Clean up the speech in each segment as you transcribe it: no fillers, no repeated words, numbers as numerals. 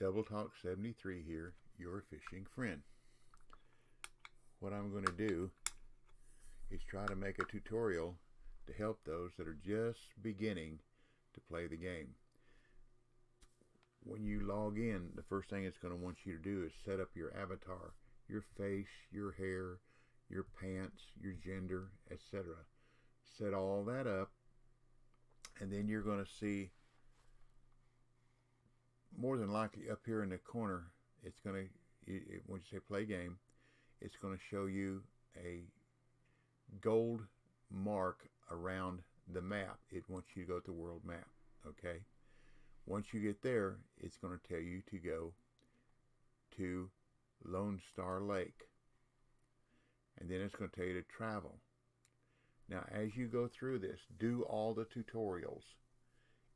Double Talk 73 here, your fishing friend. What I'm going to do is try to make a tutorial to help those that are just beginning to play the game. When you log in, the first thing it's going to want you to do is set up your avatar, your face, your hair, your pants, your gender, etc. Set all that up, and then you're going to see, more than likely up here in the corner, it's going to, when you say play game, it's going to show you a gold mark around the map. It wants you to go to the world map, okay? Once you get there, it's going to tell you to go to Lone Star Lake. And then it's going to tell you to travel. Now, as you go through this, do all the tutorials.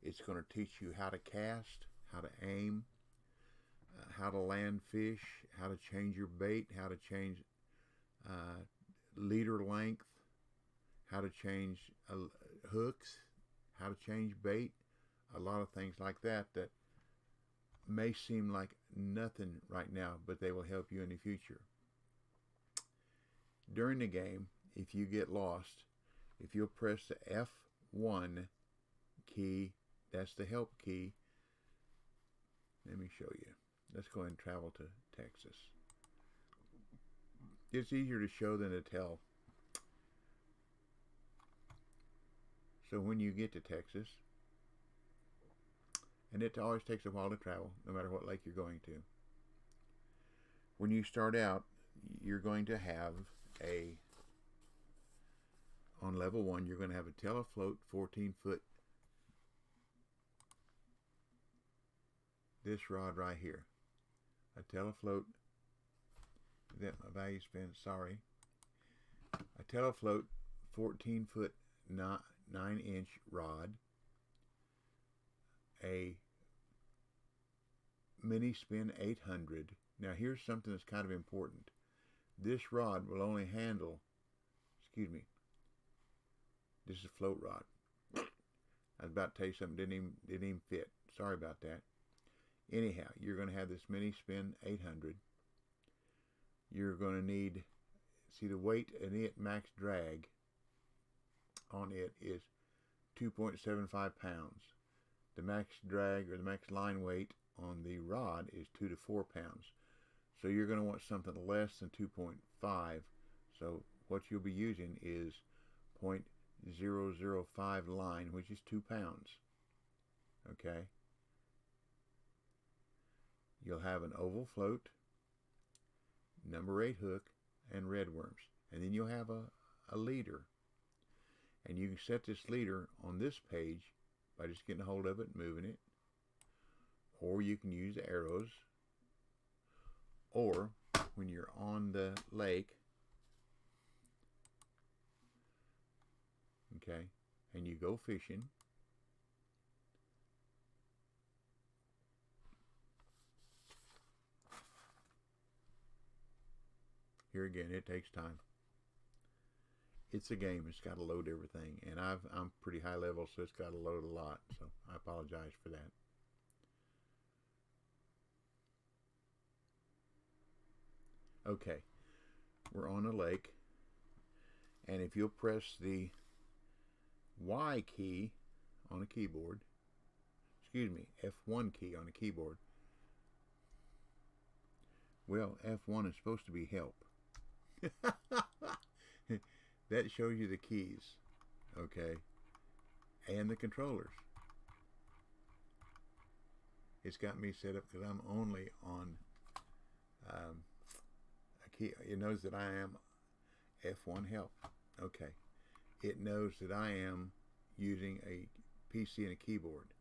It's going to teach you how to cast, how to aim, how to land fish, how to change your bait, how to change leader length, how to change hooks, how to change bait, a lot of things like that that may seem like nothing right now, but they will help you in the future. During the game, if you get lost, if you'll press the F1 key, that's the help key. Let me show you. Let's go ahead and travel to Texas. It's easier to show than to tell. So when you get to Texas, and it always takes a while to travel, no matter what lake you're going to. When you start out, you're going to have on level 1, you're going to have a telefloat 14-foot. This rod right here. A telefloat, that my value spin, sorry. A telefloat 14-foot 9-inch rod. A mini spin 800. Now here's something that's kind of important. This rod will only handle, this is a float rod. I was about to tell you something, didn't even fit. Sorry about that. Anyhow, you're going to have this mini spin 800. You're going to need, see the weight and it max drag on it is 2.75 pounds. The max drag or the max line weight on the rod is 2 to 4 pounds. So you're going to want something less than 2.5. So what you'll be using is 0.005 line, which is 2 pounds. Okay. You'll have an oval float, number 8 hook, and red worms. And then you'll have a leader. And you can set this leader on this page by just getting a hold of it and moving it. Or you can use arrows. Or when you're on the lake, okay, and you go fishing, here again, it takes time. It's a game. It's got to load everything, and I'm pretty high level, so it's got to load a lot. So I apologize for that. Okay, we're on a lake, and if you'll press the Y key on a keyboard, F1 key on a keyboard. Well, F1 is supposed to be help. That shows you the keys, okay, and the controllers. It's got me set up because I'm only on a key. It knows that I am F1 help. Okay. It knows that I am using a PC and a keyboard.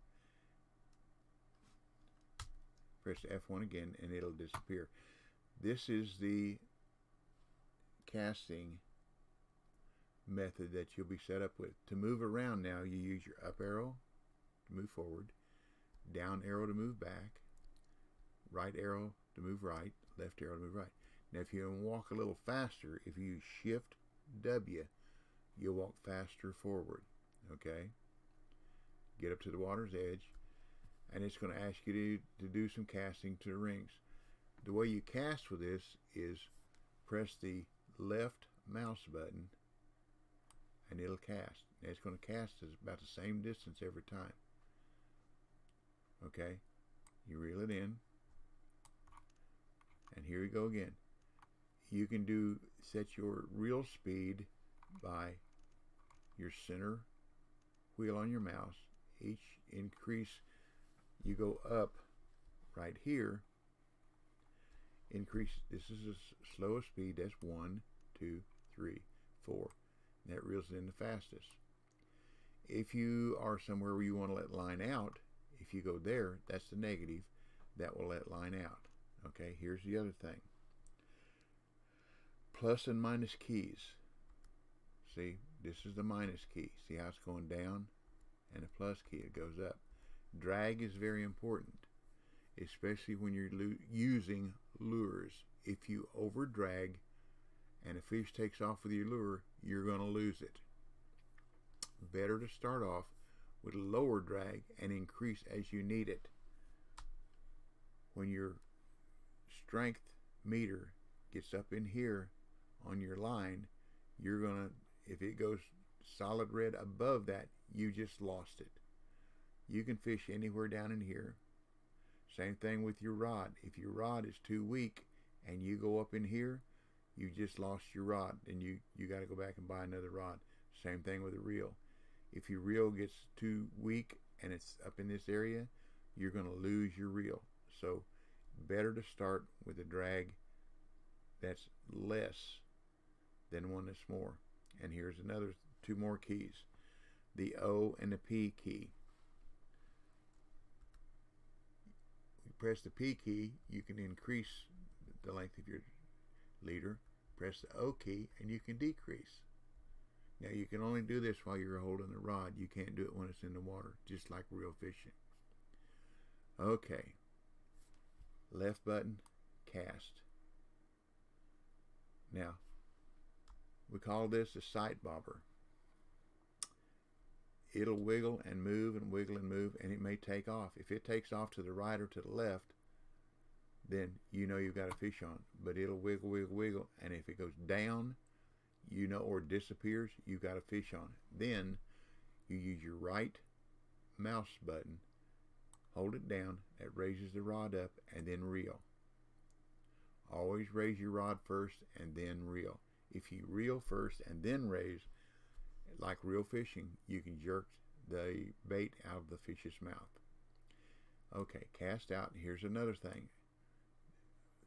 Press F1 again and it'll disappear. This is the casting method that you'll be set up with. To move around now, you use your up arrow to move forward, down arrow to move back, right arrow to move right, left arrow to move right. Now if you walk a little faster, if you use Shift W, you'll walk faster forward. Okay? Get up to the water's edge. and it's going to ask you to do some casting to the rings. The way you cast with this is press the left mouse button and it'll cast. And it's going to cast about the same distance every time. Okay, you reel it in, and here we go again. You can set your reel speed by your center wheel on your mouse. Each increase, you go up right here. Increase, this is the slowest speed, that's 1, 2, 3, 4. And that reels it in the fastest. If you are somewhere where you want to let line out, if you go there, that's the negative, that will let line out. Okay, here's the other thing. Plus and minus keys. See, this is the minus key. See how it's going down? And the plus key, it goes up. Drag is very important, especially when you're using lures. If you over drag and a fish takes off with your lure, you're going to lose it. Better to start off with lower drag and increase as you need it. When your strength meter gets up in here on your line, you're going to, if it goes solid red above that, you just lost it. You can fish anywhere down in here. Same thing with your rod. If your rod is too weak and you go up in here, you just lost your rod, and you got to go back and buy another rod. Same thing with a reel. If your reel gets too weak and it's up in this area, you're going to lose your reel. So better to start with a drag that's less than one that's more. And here's another 2 more keys. The O and the P key. You press the P key, you can increase the length of your leader. Press the O key and you can decrease. Now you can only do this while you're holding the rod. You can't do it when it's in the water, just like real fishing. Okay. Left button, cast. Now, we call this a sight bobber. It'll wiggle and move and wiggle and move, and it may take off. If it takes off to the right or to the left, then you know you've got a fish on. But it'll wiggle, wiggle, wiggle, and if it goes down, you know, or disappears, you've got a fish on it. Then you use your right mouse button, hold it down, that raises the rod up, and then reel. Always raise your rod first and then reel. If you reel first and then raise, like real fishing, you can jerk the bait out of the fish's mouth. Okay, cast out. Here's another thing.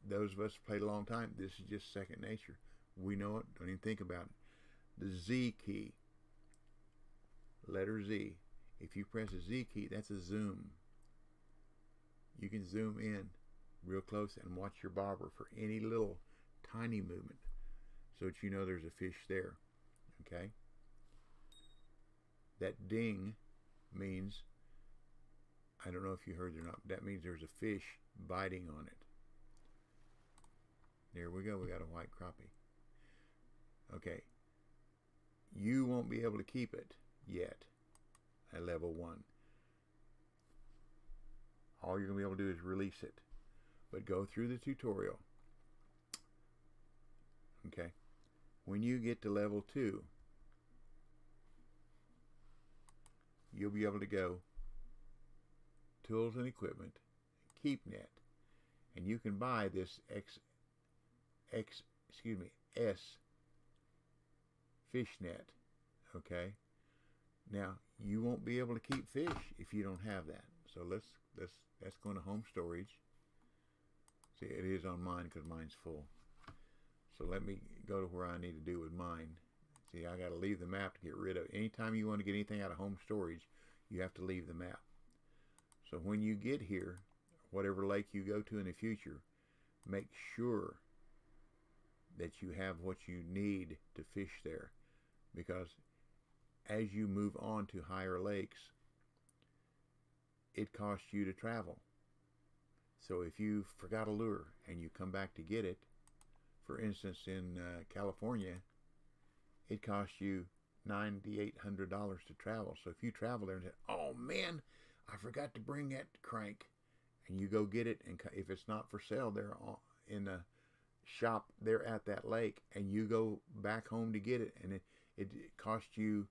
Those of us who played a long time, this is just second nature. We know it, don't even think about it. The Z key, letter Z. If you press the Z key, that's a zoom. You can zoom in real close and watch your bobber for any little tiny movement so that you know there's a fish there. Okay? That ding means, I don't know if you heard it or not, that means there's a fish biting on it. There we go, we got a white crappie. Okay, you won't be able to keep it yet at level 1. All you're going to be able to do is release it. But go through the tutorial. Okay, when you get to level 2, you'll be able to go tools and equipment, keep net, and you can buy this S fish net. Okay, now you won't be able to keep fish if you don't have that. So that's going to home storage. See, it is on mine because mine's full. So let me go to where I need to do with mine. See, I got to leave the map to get rid of. Anytime you want to get anything out of home storage, you have to leave the map. So when you get here, whatever lake you go to in the future, make sure that you have what you need to fish there. Because as you move on to higher lakes, it costs you to travel. So if you forgot a lure and you come back to get it, for instance in California, it costs you $9,800 to travel. So if you travel there and say, oh man, I forgot to bring that crank, and you go get it, and if it's not for sale, they're in the shop there at that lake, and you go back home to get it, and it costs you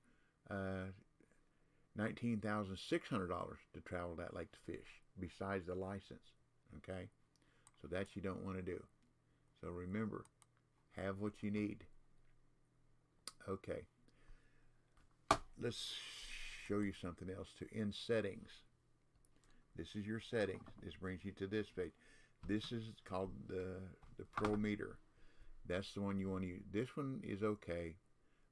$19,600 to travel that lake to fish, besides the license. Okay, so that you don't want to do. So remember, have what you need. Okay, let's show you something else too. In settings, this is your settings. This brings you to this page. This is called the Pro Meter. That's the one you want to use. This one is okay,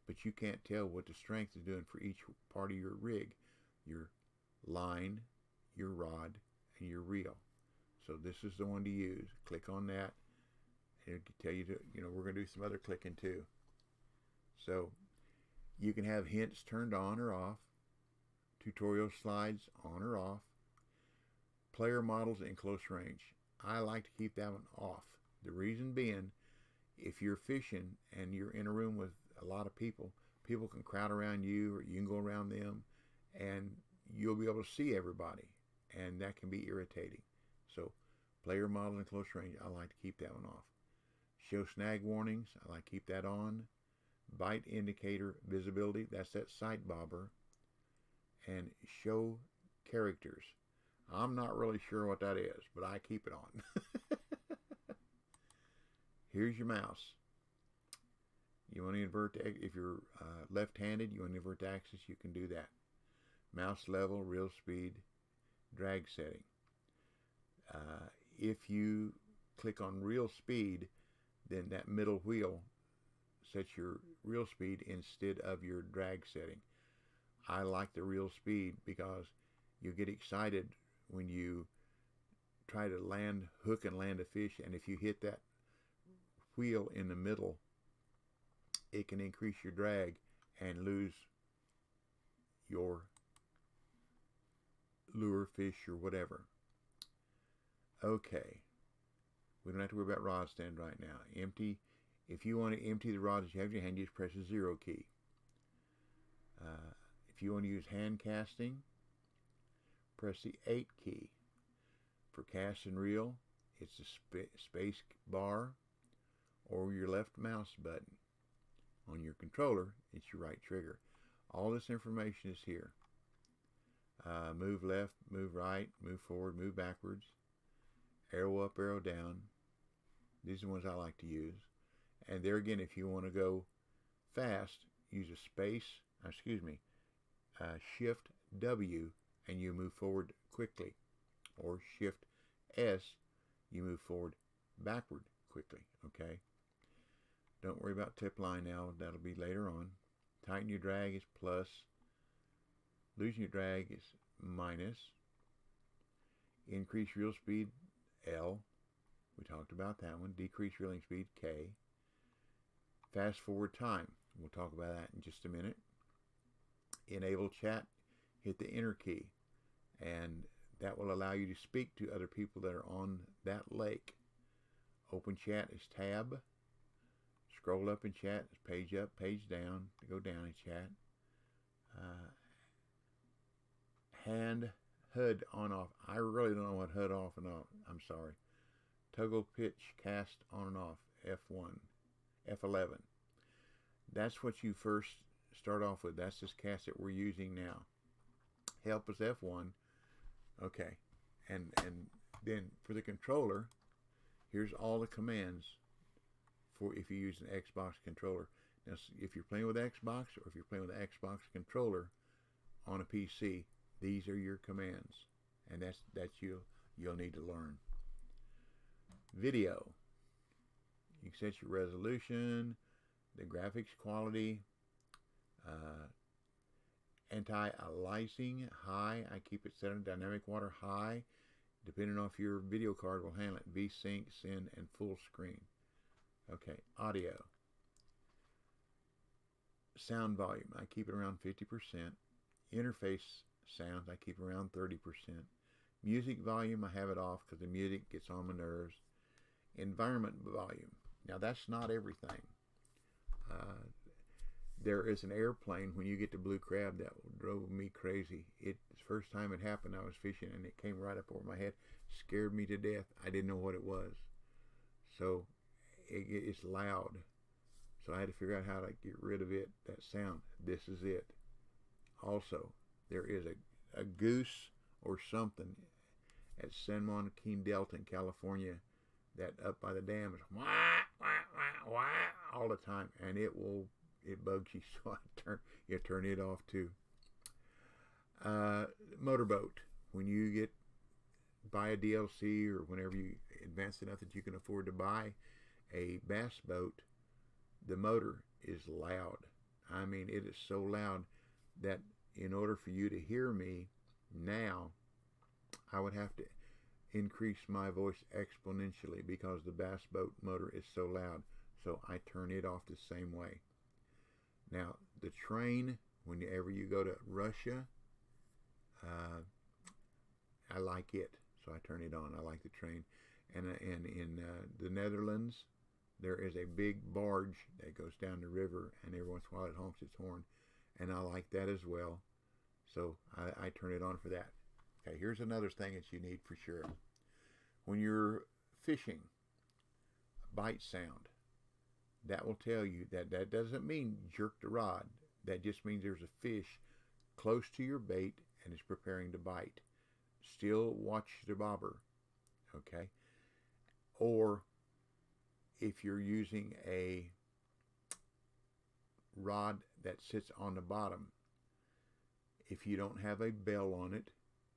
but you can't tell what the strength is doing for each part of your rig. Your line, your rod, and your reel. So this is the one to use. Click on that, and it'll tell you to, we're going to do some other clicking too. So you can have hints turned on or off, tutorial slides on or off, player models in close range. I like to keep that one off. The reason being, if you're fishing and you're in a room with a lot of people, people can crowd around you, or you can go around them, and you'll be able to see everybody, and that can be irritating. So player model in close range, I like to keep that one off. Show snag warnings, I like to keep that on. Bite indicator visibility, that's that sight bobber. And show characters. I'm not really sure what that is, but I keep it on. Here's your mouse. You want to invert, if you're left-handed, you want to invert the axis, you can do that. Mouse level, reel speed, drag setting. If you click on reel speed, then that middle wheel sets your reel speed instead of your drag setting. I like the reel speed because you get excited when you try to hook and land a fish, and if you hit that wheel in the middle, it can increase your drag and lose your lure, fish, or whatever. Okay, we don't have to worry about rod stand right now. Empty. If you want to empty the rod that you have in your hand, you just press the 0 key. If you want to use hand casting, press the 8 key. For cast and reel, it's the space bar or your left mouse button. On your controller, it's your right trigger. All this information is here. Move left, move right, move forward, move backwards, arrow up, arrow down. These are the ones I like to use. And there again, if you want to go fast, use a Shift W, and you move forward quickly. Or Shift S, you move forward backward quickly. Okay? Don't worry about tip line now. That'll be later on. Tighten your drag is plus. Losing your drag is minus. Increase reel speed, L. We talked about that one. Decrease reeling speed, K. Fast forward time. We'll talk about that in just a minute. Enable chat. Hit the enter key. And that will allow you to speak to other people that are on that lake. Open chat is tab. Scroll up in chat is page up, page down to go down in chat. Hand HUD on off. I really don't know what HUD off and off. I'm sorry. Toggle pitch cast on and off. F1, F11. That's what you first start off with. That's this cast that we're using now. Help is F1. Okay, and then for the controller, here's all the commands for if you use an Xbox controller. Now, if you're playing with Xbox or if you're playing with an Xbox controller on a PC, these are your commands, and that's you'll need to learn. Video. You can set your resolution, the graphics quality, anti-aliasing high. I keep it set on dynamic water high. Depending on if your video card will handle it. V-Sync, Send, and full screen. Okay, audio. Sound volume, I keep it around 50%. Interface sounds, I keep around 30%. Music volume, I have it off because the music gets on my nerves. Environment volume. Now that's not everything. There is an airplane when you get to blue crab that drove me crazy. The first time it happened, I was fishing and it came right up over my head, scared me to death. I didn't know what it was. So it's loud. So I had to figure out how to get rid of it, that sound. This is it. Also, there is a goose or something at San Joaquin Delta in California that up by the dam is wah, wah, wah, wah, all the time, and it bugs you, so you turn it off too. Motorboat. When you buy a DLC or whenever you advance enough that you can afford to buy a bass boat, the motor is loud. I mean, it is so loud that in order for you to hear me now, I would have to increase my voice exponentially because the bass boat motor is so loud. So I turn it off the same way. Now, the train, whenever you go to Russia, I like it, so I turn it on. I like the train. And in the Netherlands, there is a big barge that goes down the river, and every once in a while it honks its horn, and I like that as well. So I turn it on for that. Okay, here's another thing that you need for sure. When you're fishing, bite sound. That will tell you that doesn't mean jerk the rod. That just means there's a fish close to your bait and is preparing to bite. Still watch the bobber, okay? Or if you're using a rod that sits on the bottom, if you don't have a bell on it,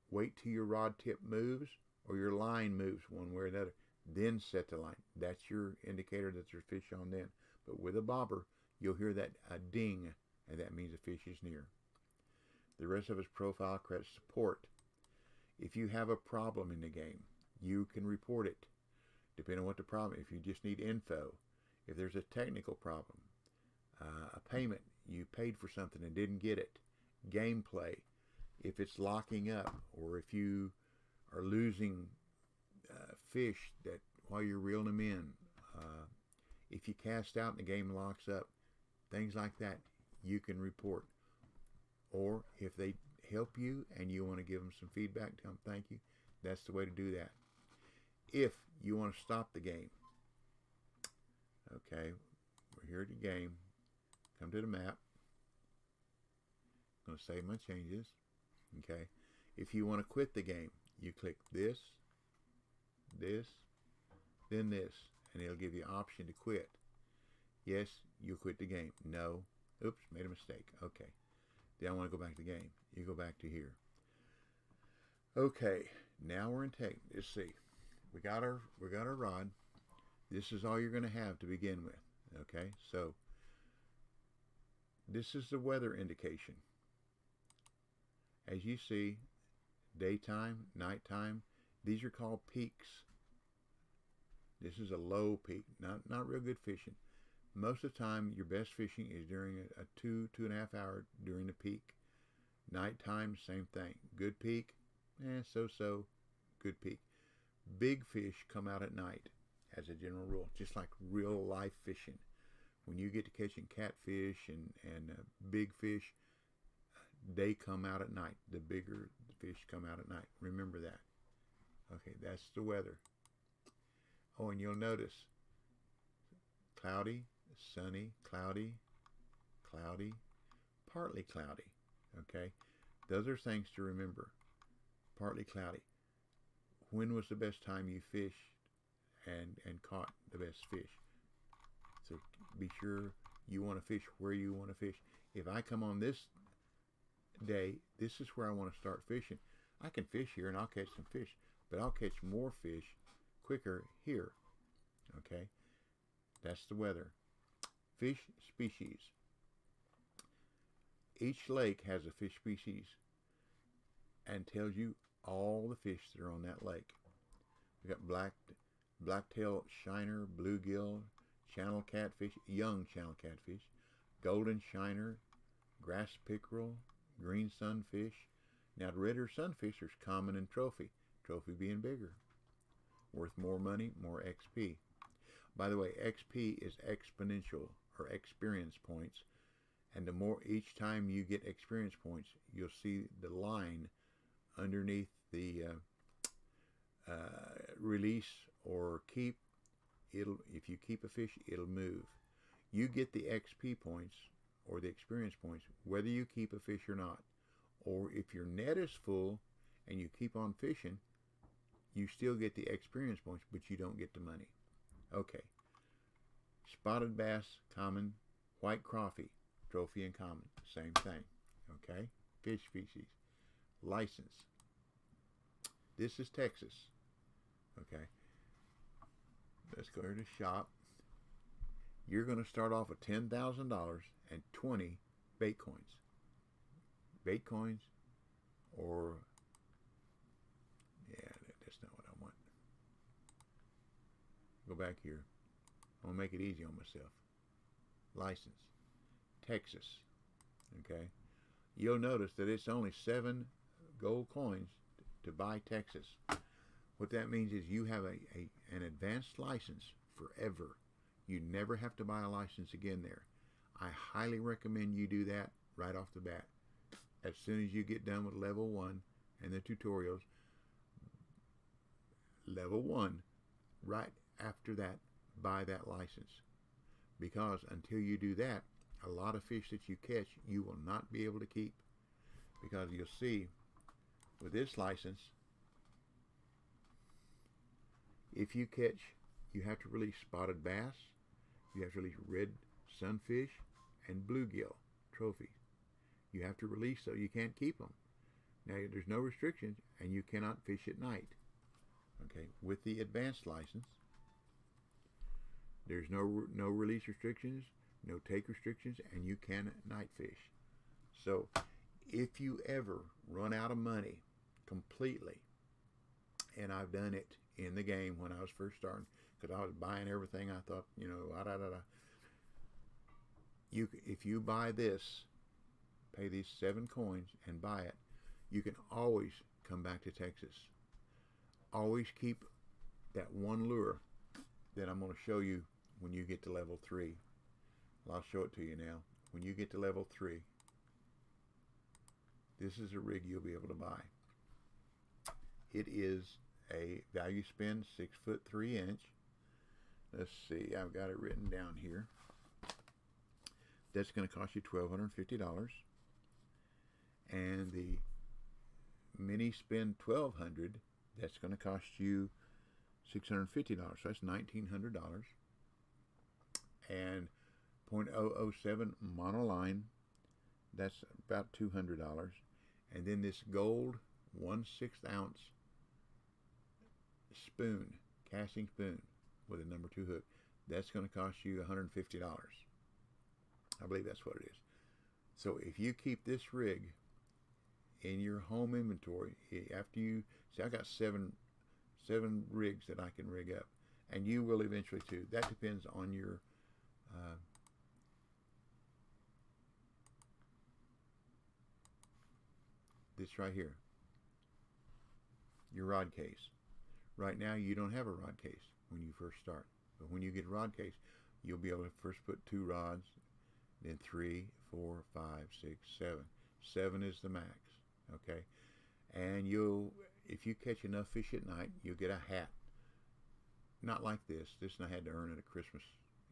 wait till your rod tip moves or your line moves one way or the other. Then set the line. That's your indicator that there's fish on then. But with a bobber, you'll hear that ding, and that means a fish is near. The rest of it's profile, credit, support. If you have a problem in the game, you can report it, depending on what the problem is. If you just need info, if there's a technical problem, a payment, you paid for something and didn't get it, gameplay, if it's locking up, or if you are losing fish that while you're reeling them in, if you cast out and the game locks up, things like that, you can report. Or if they help you and you want to give them some feedback, tell them thank you, that's the way to do that. If you want to stop the game, okay, we're here at the game, come to the map, I'm going to save my changes, okay. If you want to quit the game, you click this, then this, and it'll give you an option to quit. Yes, you quit the game. No. Oops, made a mistake. Okay. Then I want to go back to the game. You go back to here. Okay, now we're in tech. Let's see. We got our rod. This is all you're going to have to begin with. Okay, so this is the weather indication. As you see, daytime, nighttime, these are called peaks. This is a low peak, not real good fishing. Most of the time, your best fishing is during a 2.5 hour during the peak. Nighttime, same thing. Good peak, so-so, good peak. Big fish come out at night, as a general rule, just like real life fishing. When you get to catching catfish and big fish, they come out at night. The bigger fish come out at night. Remember that. Okay, that's the weather. Oh, and you'll notice cloudy, sunny, cloudy, cloudy, partly cloudy. Okay, those are things to remember. Partly cloudy. When was the best time you fished and caught the best fish? So be sure you want to fish where you want to fish. If I come on this day, this is where I want to start fishing. I can fish here and I'll catch some fish, but I'll catch more fish quicker here. Okay, that's the weather. Fish species. Each lake has a fish species and tells you all the fish that are on that lake. We got blacktail shiner, bluegill, channel catfish, young channel catfish, golden shiner, grass pickerel, green sunfish. Now the redder sunfish are common and trophy being bigger. Worth more money, more XP. By the way, XP is exponential or experience points, And the more each time you get experience points, you'll see the line underneath the release or keep. If you keep a fish, it'll move. You get the XP points or the experience points whether you keep a fish or not. Or if your net is full and you keep on fishing, you still get the experience points, but you don't get the money. Okay. Spotted bass, common. White crappie, trophy and common. Same thing. Okay. Fish species. License. This is Texas. Okay. Let's go here to shop. You're going to start off with $10,000 and 20 bait coins. Bait coins, or yeah, that's not what I want. Go back here. I'm gonna make it easy on myself. License, Texas. Okay, you'll notice that it's only 7 gold coins to buy Texas. What that means is you have an advanced license forever. You never have to buy a license again there. I highly recommend you do that right off the bat. As soon as you get done with level 1 and the tutorials, level 1, right after that, buy that license. Because until you do that, a lot of fish that you catch, you will not be able to keep. Because you'll see, with this license, if you catch, you have to release spotted bass, you have to release red sunfish, and bluegill trophies. You have to release those. You can't keep them. Now, there's no restrictions, and you cannot fish at night. Okay, with the advanced license, there's no release restrictions, no take restrictions, and you can night fish. So, if you ever run out of money completely, and I've done it in the game when I was first starting, because I was buying everything. I thought, if you buy this, pay these 7 coins and buy it, you can always come back to Texas. Always keep that one lure that I'm going to show you when you get to level 3. I'll show it to you now. When you get to level 3, this is a rig you'll be able to buy. It is a value spin 6 foot 3 inch. Let's see, I've got it written down here. That's going to cost you $1,250. And the mini spin 1200, that's going to cost you $650. So that's $1,900. And .007 monoline, that's about $200. And then this gold 1/6 ounce spoon, casting spoon with a number 2 hook, that's going to cost you $150. I believe that's what it is. So if you keep this rig in your home inventory, after you see, I got seven rigs that I can rig up, and you will eventually too. That depends on your this right here, your rod case. Right now you don't have a rod case when you first start, but when you get a rod case, you'll be able to first put 2 rods, then 3, 4, 5, 6, 7. 7 is the max. Okay, and if you catch enough fish at night, you'll get a hat. Not like this. This I had to earn at a Christmas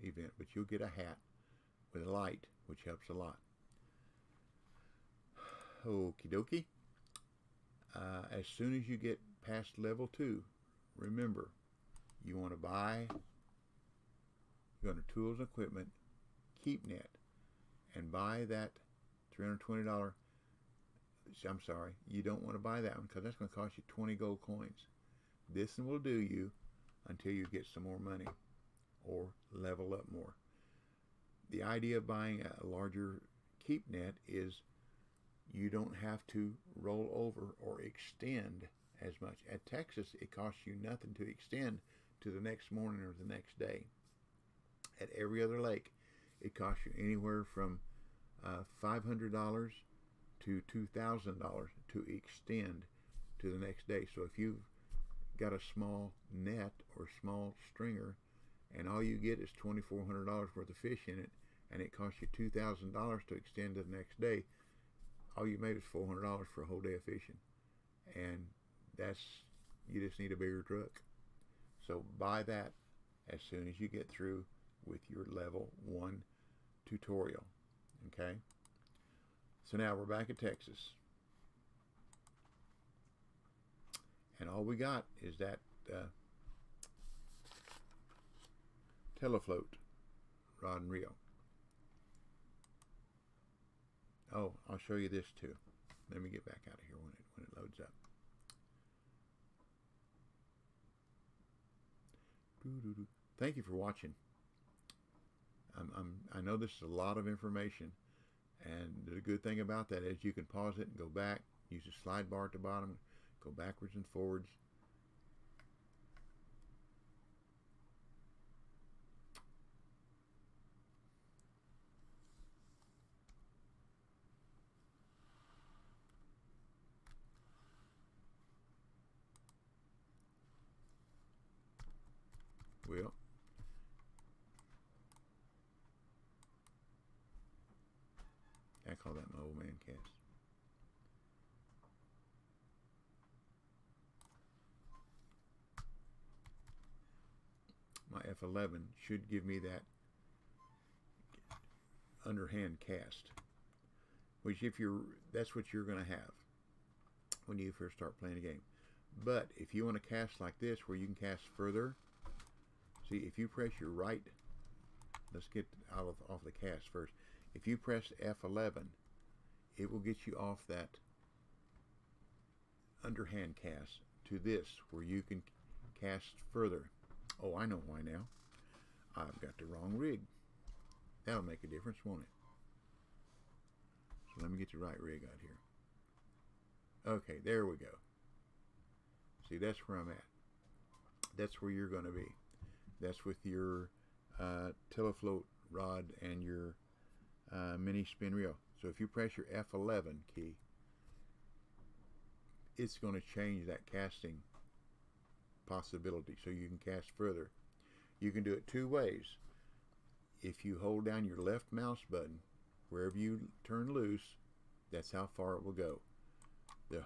event, but you'll get a hat with a light, which helps a lot. Okie dokie. As soon as you get past level 2, remember, you want to buy, you go to tools and equipment, keep net, and buy that $320. I'm sorry, you don't want to buy that one because that's going to cost you 20 gold coins. This one will do you until you get some more money or level up more. The idea of buying a larger keep net is you don't have to roll over or extend as much. At Texas, it costs you nothing to extend to the next morning or the next day. At every other lake, it costs you anywhere from $500 to $2,000 to extend to the next day. So if you've got a small net or small stringer and all you get is $2,400 worth of fish in it, and it costs you $2,000 to extend to the next day, all you made was $400 for a whole day of fishing. And you just need a bigger truck. So buy that as soon as you get through with your level 1 tutorial. Okay? So now we're back in Texas. And all we got is that Telefloat rod and reel. Oh, I'll show you this too. Let me get back out of here when it loads up. Thank you for watching. I know this is a lot of information, and the good thing about that is you can pause it and go back, use the slide bar at the bottom, go backwards and forwards. Well, I call that my old man cast. My F11 should give me that underhand cast, which that's what you're going to have when you first start playing a game. But if you want to cast like this, where you can cast further, see, if you press your right, let's get off the cast first. If you press F11, it will get you off that underhand cast to this, where you can cast further. Oh, I know why now. I've got the wrong rig. That'll make a difference, won't it? So let me get the right rig out here. Okay, there we go. See, that's where I'm at. That's where you're going to be. That's with your Telefloat rod and your mini spin reel. So if you press your F11 key, it's going to change that casting possibility, so you can cast further. You can do it two ways. If you hold down your left mouse button, wherever you turn loose, that's how far it will go. The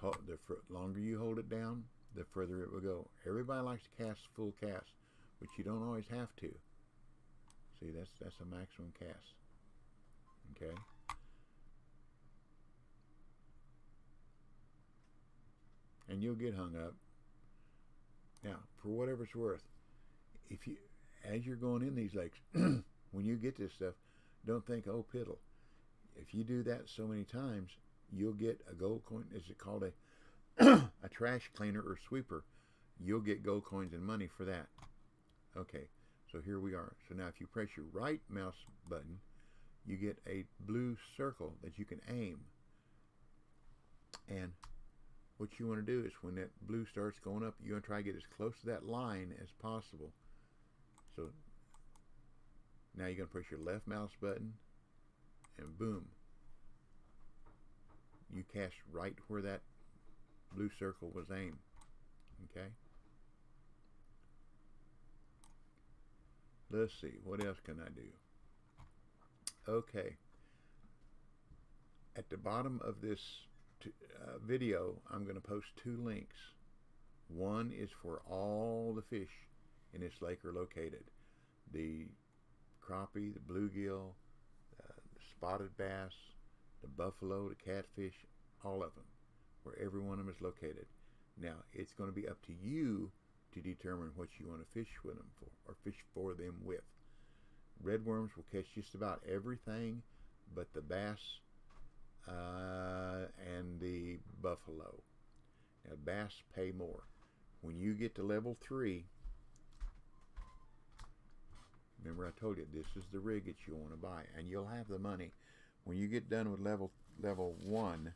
longer you hold it down, the further it will go. Everybody likes to cast full cast, but you don't always have to. See, that's a maximum cast. Okay. And you'll get hung up. Now, for whatever it's worth, as you're going in these lakes, when you get this stuff, don't think, oh, piddle. If you do that so many times, you'll get a gold coin. Is it called a trash cleaner or sweeper? You'll get gold coins and money for that. Okay, so here we are. So now if you press your right mouse button, you get a blue circle that you can aim. And what you want to do is when that blue starts going up, you want to try to get as close to that line as possible. So now you're going to press your left mouse button, and boom, you cast right where that blue circle was aimed. Okay? Let's see, what else can I do? Okay. At the bottom of this video, I'm going to post two links. One is for all the fish in this lake are located. The crappie, the bluegill, the spotted bass, the buffalo, the catfish, all of them, where every one of them is located. Now, it's going to be up to you to determine what you want to fish with them for, or fish for them with. Redworms will catch just about everything but the bass and the buffalo. Now, bass pay more. When you get to level 3, remember I told you this is the rig that you want to buy, and you'll have the money. When you get done with level 1,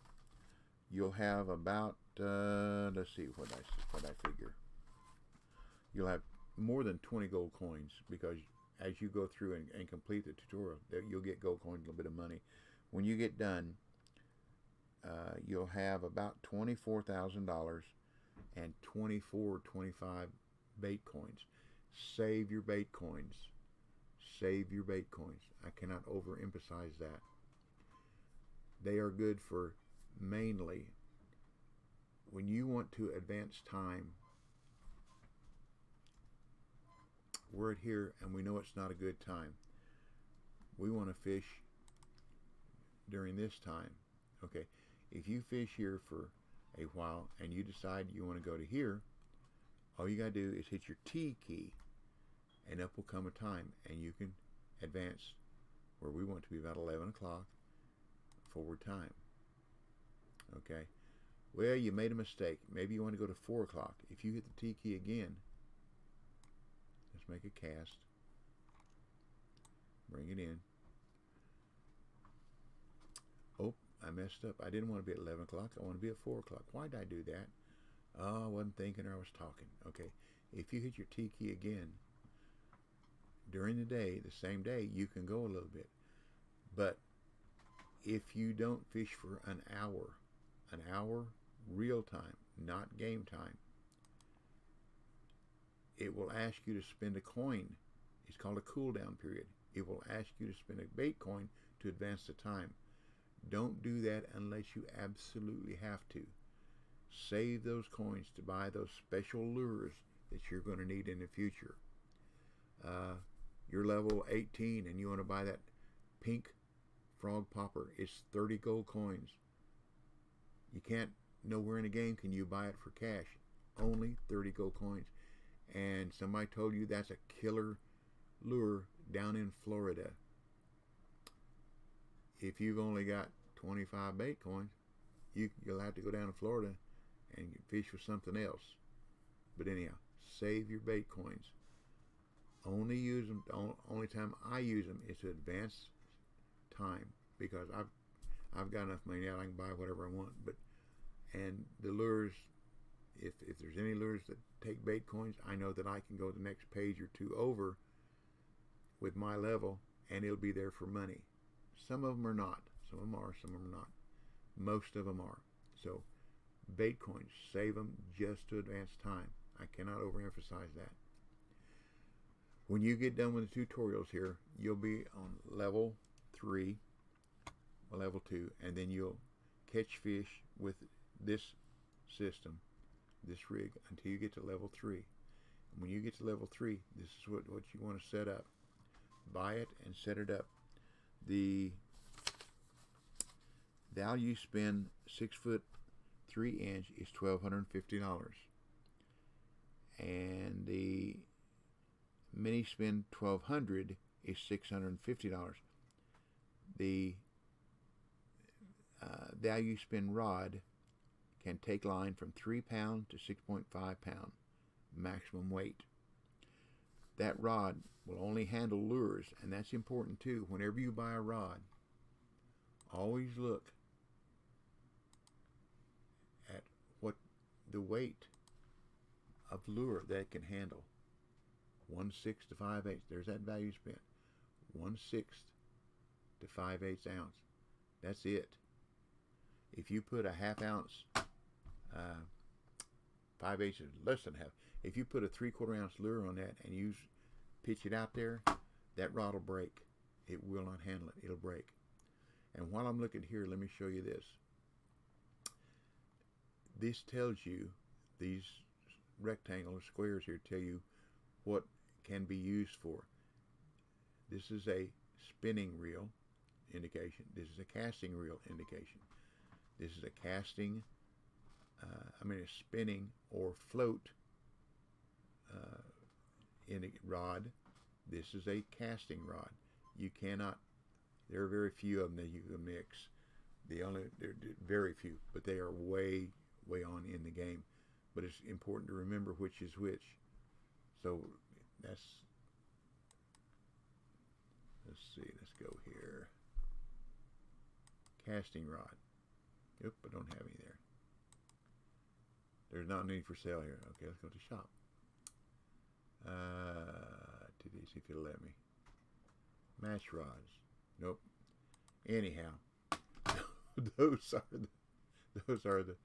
you'll have about let's see what I figure. You'll have more than 20 gold coins, because as you go through and complete the tutorial, you'll get gold coins, a little bit of money. When you get done, you'll have about $24,000 and 25 bait coins. Save your bait coins. Save your bait coins. I cannot overemphasize that. They are good for mainly when you want to advance time. We're at here and we know it's not a good time. We want to fish during this time. Okay, if you fish here for a while and you decide you want to go to here, all you got to do is hit your T key and up will come a time and you can advance where we want to be about 11 o'clock forward time. Okay, well, you made a mistake. Maybe you want to go to 4 o'clock. If you hit the T key again, let's make a cast, bring it in. Oh, I messed up. I didn't want to be at 11 o'clock. I want to be at 4 o'clock. Why did I do that? Oh, I wasn't thinking or I was talking. Okay, if you hit your T key again, during the day, the same day, you can go a little bit. But if you don't fish for an hour real time, not game time, it will ask you to spend a coin. It's called a cool down period. It will ask you to spend a bait coin to advance the time. Don't do that unless you absolutely have to. Save those coins to buy those special lures that you're going to need in the future. You're level 18 and you want to buy that pink frog popper. It's 30 gold coins. You can't, nowhere in the game can you buy it for cash. Only 30 gold coins. And somebody told you that's a killer lure down in Florida. If you've only got 25 bait coins, you'll have to go down to Florida and fish for something else. But anyhow, save your bait coins. Only use them. The only time I use them is to advance time, because I've got enough money now I can buy whatever I want. And the lures, if there's any lures that take bait coins, I know that I can go the next page or two over with my level and it'll be there for money. Some of them are not. Some of them are, some of them are not. Most of them are. So bait coins, save them just to advance time. I cannot overemphasize that. When you get done with the tutorials here, you'll be on level 3, or level 2, and then you'll catch fish with this system, this rig, until you get to level 3. And when you get to level 3, this is what you want to set up. Buy it and set it up. The value you spend 6 foot 3 inch is $1,250, and the mini spin 1200 is $650. The value spin rod can take line from 3 pound to 6.5 pound maximum weight. That rod will only handle lures, and that's important too. Whenever you buy a rod, always look at what the weight of lure that it can handle. 1/6 to 5/8. There's that value spent. 1/6 to 5/8 ounce. That's it. If you put a half ounce, 5/8 is less than half. If you put a 3/4 ounce lure on that and you pitch it out there, that rod will break. It will not handle it. It'll break. And while I'm looking here, let me show you this. This tells you, these rectangular squares here tell you what can be used for. This is a spinning reel indication. This is a casting reel indication. This is a casting, a spinning or float in a rod. This is a casting rod. You cannot, there are very few of them that you can mix. They're very few, but they are way on in the game. But it's important to remember which is which. So let's see, let's go here. Casting rod. Yep, I don't have any there. There's not any for sale here. Okay, let's go to shop. See if it'll let me. Match rods. Nope. Anyhow, those are the.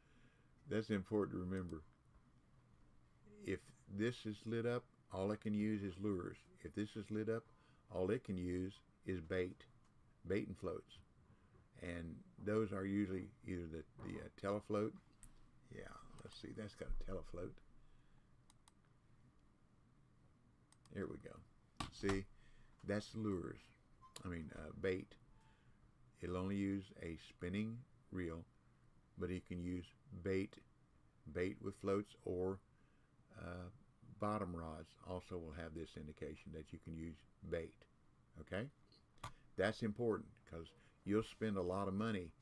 That's important to remember. If this is lit up, all I can use is lures. If this is lit up, all it can use is bait and floats. And those are usually either the telefloat. Yeah, let's see, that's got a telefloat. There we go. See, that's lures. Bait. It'll only use a spinning reel, but you can use bait with floats, or bottom rods also will have this indication that you can use bait. Okay? That's important, because you'll spend a lot of money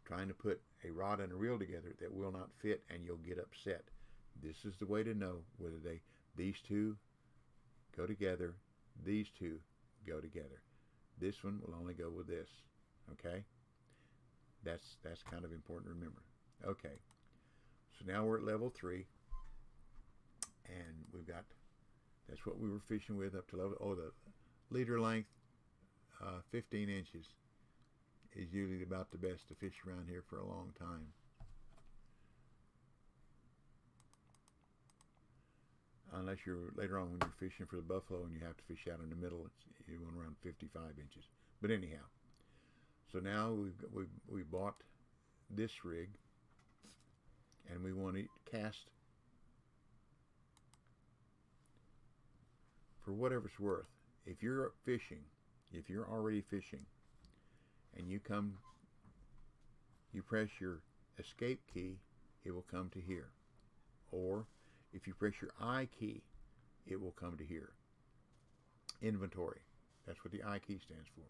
trying to put a rod and a reel together that will not fit, and you'll get upset. This is the way to know whether these two go together, these two go together. This one will only go with this. Okay? That's kind of important to remember. Okay. So now we're at level 3, and we've got, that's what we were fishing with up to level, the leader length, 15 inches is usually about the best to fish around here for a long time. Unless you're later on when you're fishing for the buffalo and you have to fish out in the middle, you want around 55 inches. But anyhow, so now we bought this rig, and we want to cast for whatever it's worth. If you're fishing, if you're already fishing, and you press your escape key, it will come to here. Or if you press your I key, it will come to here. Inventory. That's what the I key stands for.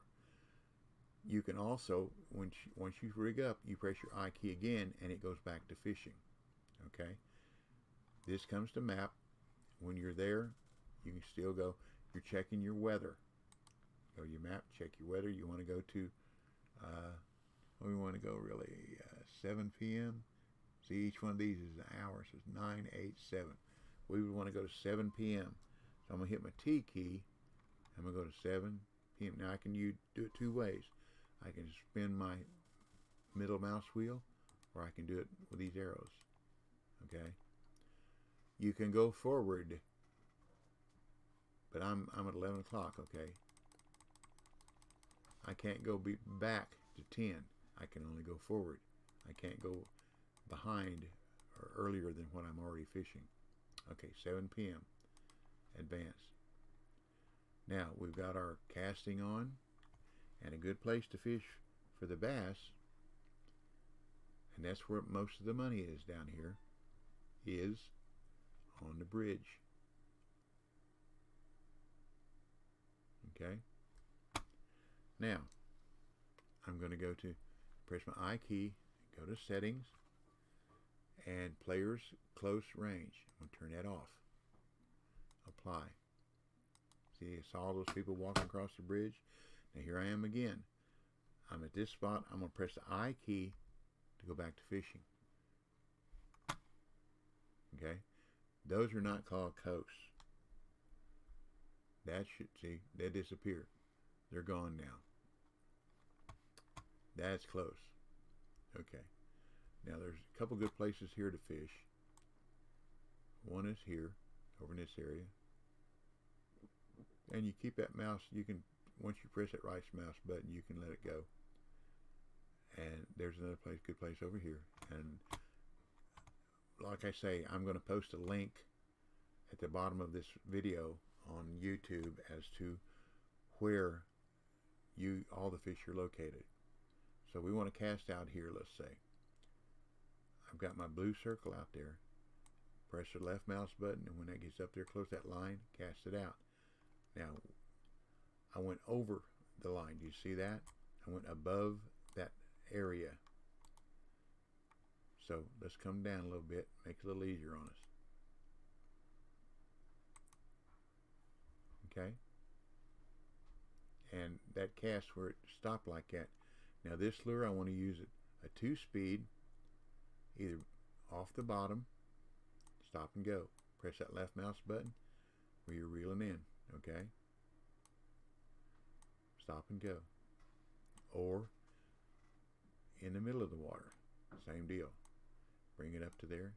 You can also, once you rig up, you press your I key again, and it goes back to fishing. Okay? This comes to map. When you're there, you can still go. You're checking your weather. Go to your map, check your weather. You want to go to, we want to go really 7 p.m. See, each one of these is an hour, so it's 9, 8, 7. We would want to go to 7 p.m. So I'm going to hit my T key. I'm going to go to 7 p.m. Now I can do it two ways. I can spin my middle mouse wheel, or I can do it with these arrows. Okay? You can go forward, but I'm at 11 o'clock, okay? I can't go back to 10. I can only go forward. I can't go behind or earlier than what I'm already fishing. Okay, 7 p.m. Advance. Now, we've got our casting on, and a good place to fish for the bass, and that's where most of the money is down here, is on the bridge. Okay? Now, I'm going to go to, press my I key, go to settings, and players close range. I'm going to turn that off. Apply. See, I saw those people walking across the bridge. Now here I am again. I'm at this spot. I'm going to press the I key to go back to fishing. Okay? Those are not called coasts. That should, see, they disappear. They're gone now. That's close. Okay. Now there's a couple good places here to fish. One is here, over in this area. And you keep that mouse, you can, once you press that right mouse button, you can let it go. And there's another place, good place over here. And like I say, I'm going to post a link at the bottom of this video on YouTube as to where all the fish are located. So we want to cast out here, let's say. I've got my blue circle out there. Press the left mouse button, and when that gets up there close to that line, cast it out. Now, I went over the line. Do you see that? I went above that area. So let's come down a little bit, make it a little easier on us. Okay? And that cast where it stopped like that. Now this lure, I want to use it a 2-speed, either off the bottom, stop and go. Press that left mouse button where you're reeling in, okay? Stop and go. Or in the middle of the water, same deal. Bring it up to there.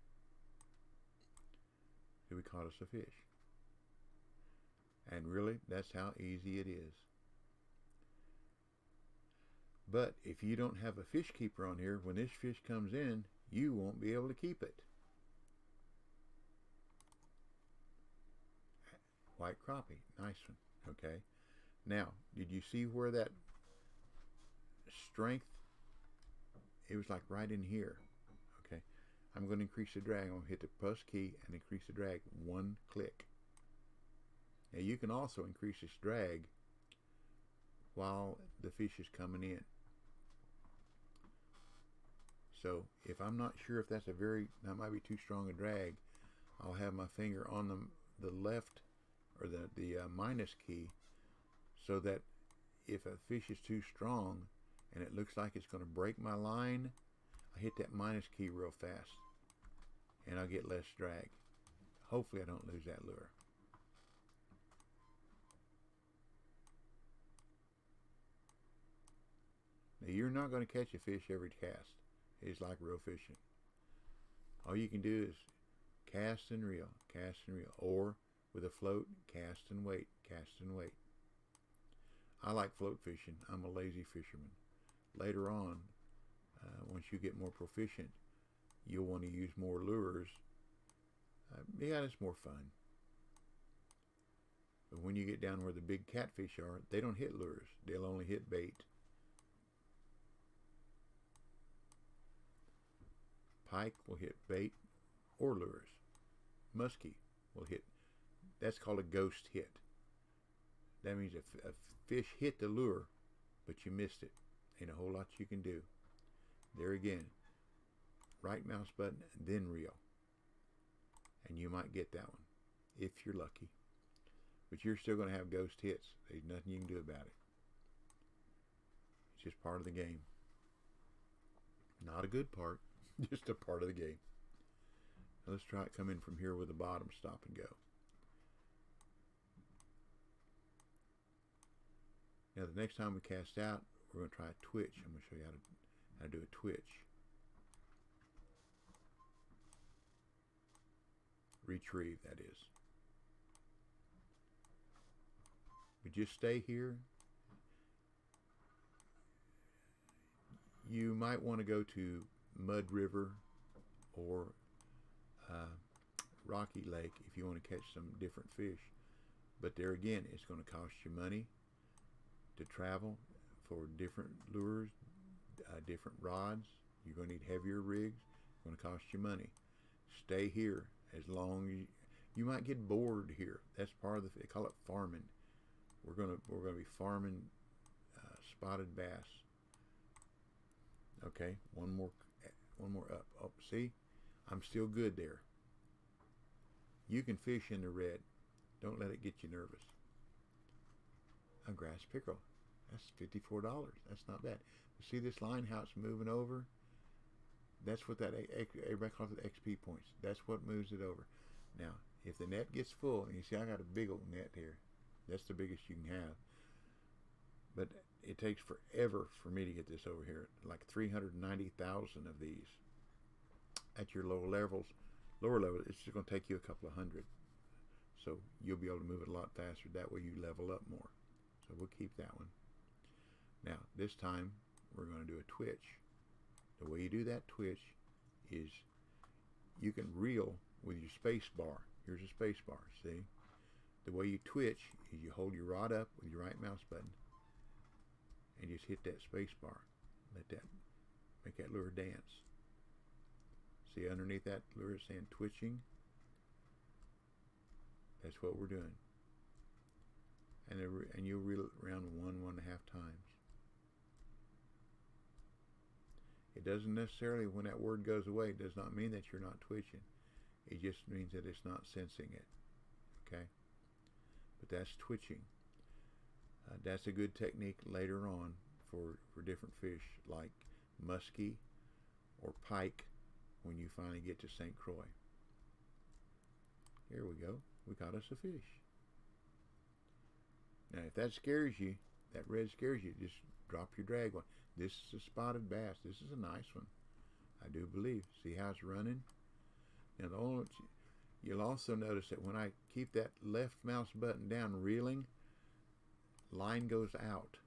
So we caught us a fish. And really, that's how easy it is. But if you don't have a fish keeper on here, when this fish comes in, you won't be able to keep it. White crappie, nice one. Okay. Now, did you see where that strength, it was like right in here. Okay. I'm going to increase the drag. I'm going to hit the plus key and increase the drag. One click. Now you can also increase this drag while the fish is coming in. So if I'm not sure if that might be too strong a drag, I'll have my finger on the left or the minus key, so that if a fish is too strong and it looks like it's going to break my line, I hit that minus key real fast and I'll get less drag. Hopefully I don't lose that lure. Now you're not going to catch a fish every cast. It's like real fishing. All you can do is cast and reel, or with a float, cast and wait, cast and wait. I like float fishing. I'm a lazy fisherman. Later on, once you get more proficient, you'll want to use more lures. Yeah, it's more fun. But when you get down where the big catfish are, they don't hit lures. They'll only hit bait. Pike will hit bait or lures. Muskie will hit. That's called a ghost hit. That means a fish hit the lure, but you missed it. Ain't a whole lot you can do. There again, right mouse button, then reel. And you might get that one, if you're lucky. But you're still going to have ghost hits. There's nothing you can do about it. It's just part of the game. Not a good part, just a part of the game. Now let's try it come in from here with the bottom, stop and go. Now the next time we cast out, we're going to try a twitch. I'm going to show you how to do a twitch. Retrieve, that is. But just stay here. You might want to go to Mud River or Rocky Lake if you want to catch some different fish. But there again, it's going to cost you money to travel for different lures, different rods. You're going to need heavier rigs. It's going to cost you money. Stay here as long as you might get bored here. That's part of they call it farming. We're going to be farming spotted bass. Okay, one more up. Oh, see, I'm still good there. You can fish in the red. Don't let it get you nervous. A grass pickerel. That's $54. That's not bad. You see this line, how it's moving over? That's what everybody calls it XP points. That's what moves it over. Now, if the net gets full, and you see I got a big old net here. That's the biggest you can have. But it takes forever for me to get this over here. Like 390,000 of these. At your lower levels, it's just going to take you a couple of hundred. So you'll be able to move it a lot faster. That way you level up more. So we'll keep that one. Now, this time, we're going to do a twitch. The way you do that twitch is you can reel with your space bar. Here's a space bar, see? The way you twitch is you hold your rod up with your right mouse button and just hit that space bar. Make that lure dance. See underneath that lure it's saying twitching? That's what we're doing. And you'll reel it around 1.5 times. It doesn't necessarily, when that word goes away, it does not mean that you're not twitching. It just means that it's not sensing it. Okay? But that's twitching. That's a good technique later on for different fish like muskie or pike when you finally get to St. Croix. Here we go. We caught us a fish. Now, if that scares you, that red scares you, just drop your drag one. This is a spotted bass. This is a nice one. I do believe. See how it's running? Now, You'll also notice that when I keep that left mouse button down reeling, line goes out.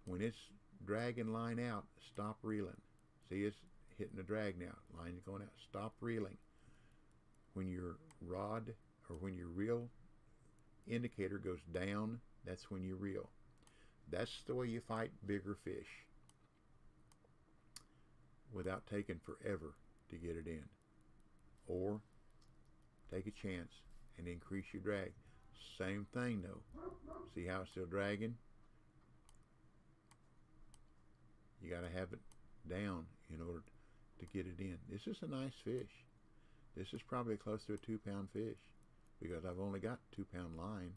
When it's dragging line out, stop reeling. See, it's hitting the drag now. Line's going out. Stop reeling. When your rod or when your reel indicator goes down, that's when you reel. That's the way you fight bigger fish without taking forever to get it in. Or take a chance and increase your drag. Same thing though. See how it's still dragging? You got to have it down in order to get it in. This is a nice fish. This is probably close to a 2-pound fish because I've only got 2-pound line.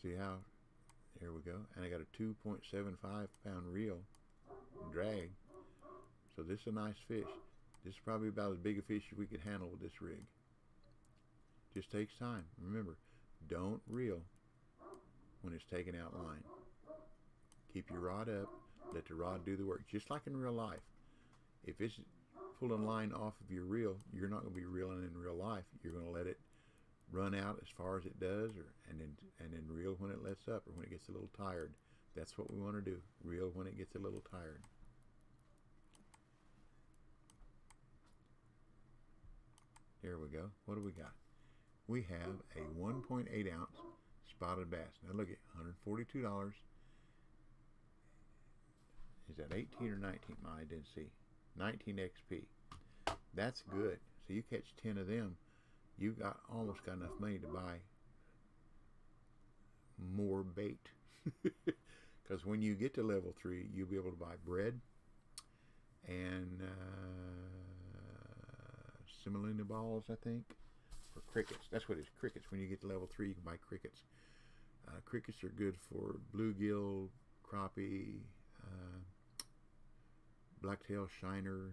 See how? There we go. And I got a 2.75-pound reel drag. So this is a nice fish. This is probably about as big a fish as we could handle with this rig. Just takes time. Remember, don't reel when it's taking out line. Keep your rod up. Let the rod do the work. Just like in real life. If it's pulling line off of your reel, you're not going to be reeling in real life. You're going to let it run out as far as it does, and then reel when it lets up or when it gets a little tired. That's what we want to do. Reel when it gets a little tired. There we go. What do we got? We have a 1.8 ounce spotted bass. Now look at $142. Is that 18 or 19? I didn't see. 19 XP. That's good. So you catch 10 of them, you got almost got enough money to buy more bait. Because when you get to level 3, you'll be able to buy bread and semolina balls, I think, for crickets. That's what it is, crickets. When you get to level 3, you can buy crickets. Crickets are good for bluegill, crappie, blacktail shiner,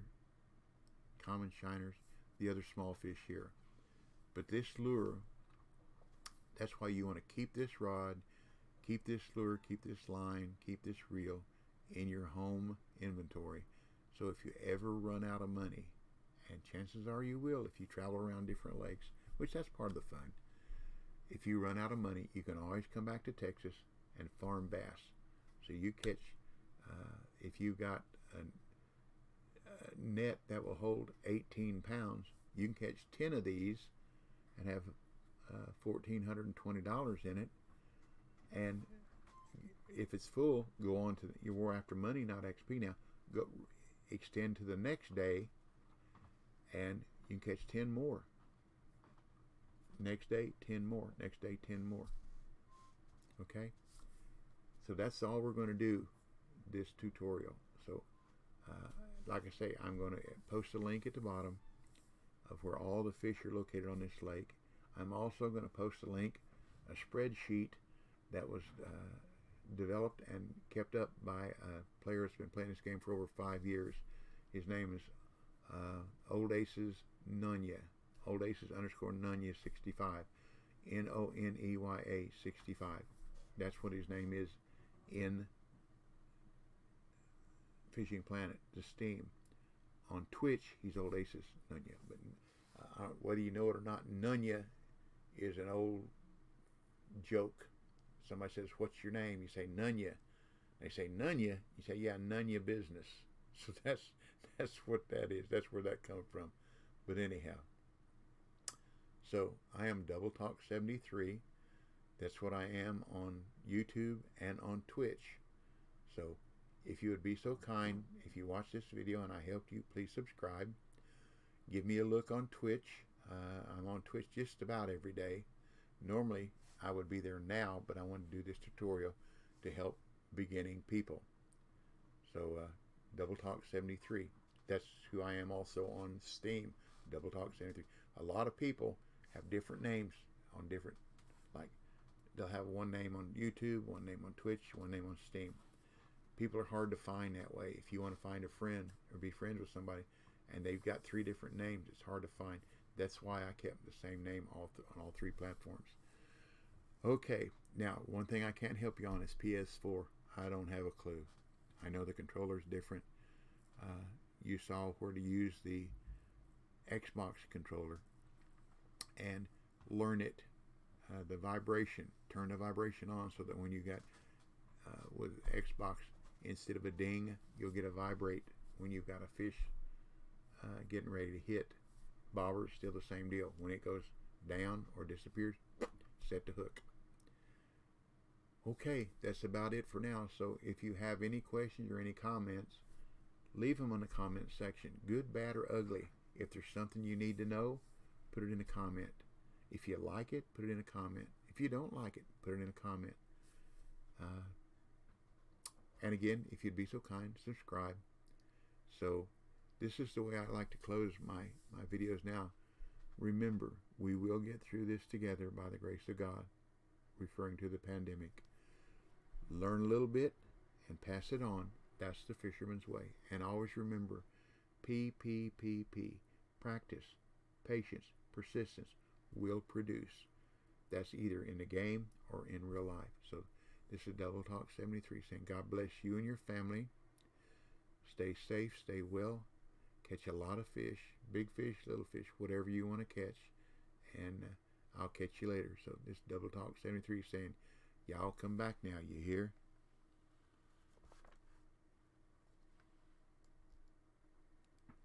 common shiners, the other small fish here. But this lure, that's why you want to keep this rod, keep this lure, keep this line, keep this reel in your home inventory. So if you ever run out of money, and chances are you will if you travel around different lakes, which that's part of the fun. If you run out of money, you can always come back to Texas and farm bass. So you catch, if you got a net that will hold 18 pounds, you can catch 10 of these and have $1,420 in it. And if it's full, go on to your war after money, not XP now. Go extend to the next day, and you can catch 10 more. Next day, 10 more. Next day, 10 more. Okay? So that's all we're going to do this tutorial. So, like I say, I'm going to post a link at the bottom of where all the fish are located on this lake. I'm also going to post a link, a spreadsheet that was developed and kept up by a player that's been playing this game for over 5 years. His name is Old Aces Nunya. Old Aces _ Nunya 65. Noneye 65. That's what his name is in Fishing Planet, the Steam. On Twitch, he's Old Aces Nunya. But whether you know it or not, Nunya is an old joke. Somebody says, "What's your name?" You say Nunya. They say Nunya. You say, "Yeah, Nunya business." So that's what that is. That's where that comes from. But anyhow, so I am Double Talk 73. That's what I am on YouTube and on Twitch. So if you would be so kind, if you watch this video and I helped you, please subscribe. Give me a look on Twitch. I'm on Twitch just about every day. Normally, I would be there now, but I want to do this tutorial to help beginning people. So, Double Talk 73. That's who I am also on Steam, Double Talk 73. A lot of people have different names on different, like, they'll have one name on YouTube, one name on Twitch, one name on Steam. People are hard to find that way. If you want to find a friend or be friends with somebody and they've got 3 different names, it's hard to find. That's why I kept the same name on all 3 platforms. Okay, now one thing I can't help you on is PS4. I don't have a clue. I know the controller's different. You saw where to use the Xbox controller and learn it. The vibration, turn the vibration on so that when you got with Xbox, instead of a ding, you'll get a vibrate when you've got a fish getting ready to hit. Bobber, still the same deal. When it goes down or disappears, set the hook. Okay, that's about it for now. So if you have any questions or any comments, leave them in the comment section. Good, bad, or ugly. If there's something you need to know, put it in a comment. If you like it, put it in a comment. If you don't like it, put it in a comment. And again, if you'd be so kind, subscribe. So this is the way I like to close my videos now. Remember, we will get through this together by the grace of God, referring to the pandemic. Learn a little bit and pass it on. That's the fisherman's way. And always remember, P. Practice, patience, persistence will produce. That's either in the game or in real life. So this is Double Talk 73 saying God bless you and your family. Stay safe, stay well, catch a lot of fish, big fish, little fish, whatever you want to catch. And I'll catch you later. So this Double Talk 73 saying, y'all come back now, you hear?